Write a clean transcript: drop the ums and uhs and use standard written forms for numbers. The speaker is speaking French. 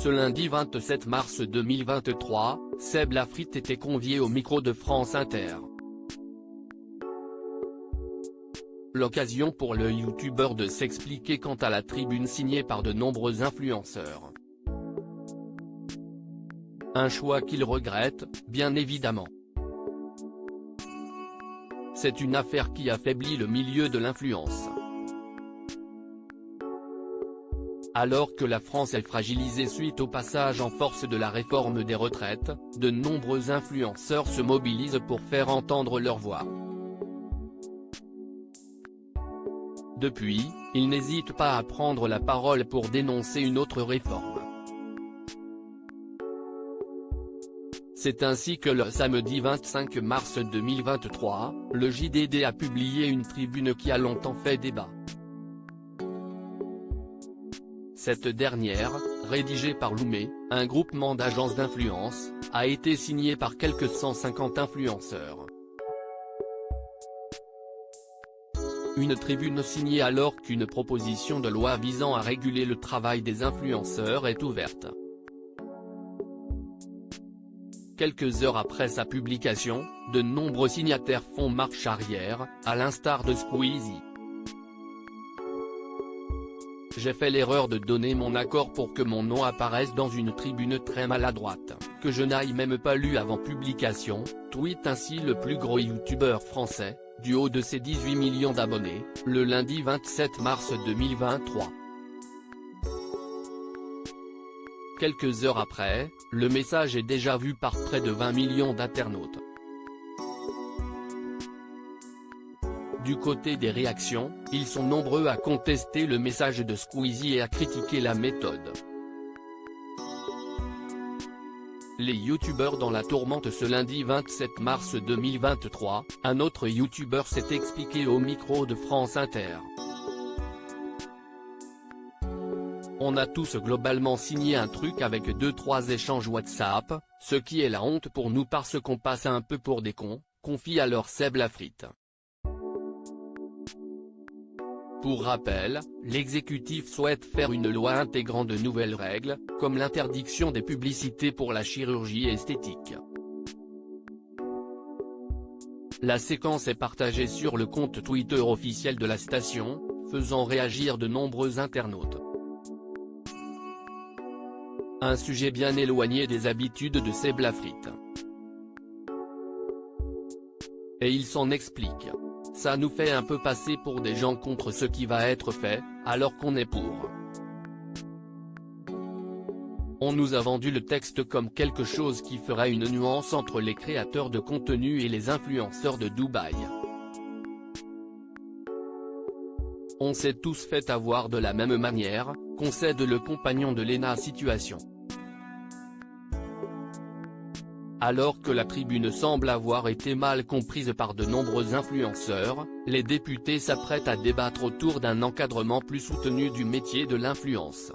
Ce lundi 27 mars 2023, Seb Lafrite était convié au micro de France Inter. L'occasion pour le youtubeur de s'expliquer quant à la tribune signée par de nombreux influenceurs. Un choix qu'il regrette, bien évidemment. C'est une affaire qui affaiblit le milieu de l'influence. Alors que la France est fragilisée suite au passage en force de la réforme des retraites, de nombreux influenceurs se mobilisent pour faire entendre leur voix. Depuis, ils n'hésitent pas à prendre la parole pour dénoncer une autre réforme. C'est ainsi que le samedi 25 mars 2023, le JDD a publié une tribune qui a longtemps fait débat. Cette dernière, rédigée par Loomé, un groupement d'agences d'influence, a été signée par quelques 150 influenceurs. Une tribune signée alors qu'une proposition de loi visant à réguler le travail des influenceurs est ouverte. Quelques heures après sa publication, de nombreux signataires font marche arrière, à l'instar de Squeezie. J'ai fait l'erreur de donner mon accord pour que mon nom apparaisse dans une tribune très maladroite, que je n'aille même pas lu avant publication, tweet ainsi le plus gros youtubeur français, du haut de ses 18 millions d'abonnés, le lundi 27 mars 2023. Quelques heures après, le message est déjà vu par près de 20 millions d'internautes. Du côté des réactions, ils sont nombreux à contester le message de Squeezie et à critiquer la méthode. Les youtubeurs dans la tourmente. Ce lundi 27 mars 2023, un autre youtubeur s'est expliqué au micro de France Inter. On a tous globalement signé un truc avec 2-3 échanges WhatsApp, ce qui est la honte pour nous parce qu'on passe un peu pour des cons, confie alors Seb Lafrite. Pour rappel, l'exécutif souhaite faire une loi intégrant de nouvelles règles, comme l'interdiction des publicités pour la chirurgie esthétique. La séquence est partagée sur le compte Twitter officiel de la station, faisant réagir de nombreux internautes. Un sujet bien éloigné des habitudes de Seb Lafrite. Et il s'en explique. Ça nous fait un peu passer pour des gens contre ce qui va être fait, alors qu'on est pour. On nous a vendu le texte comme quelque chose qui ferait une nuance entre les créateurs de contenu et les influenceurs de Dubaï. On s'est tous fait avoir de la même manière, concède le compagnon de Lena Situation. Alors que la tribune semble avoir été mal comprise par de nombreux influenceurs, les députés s'apprêtent à débattre autour d'un encadrement plus soutenu du métier de l'influence.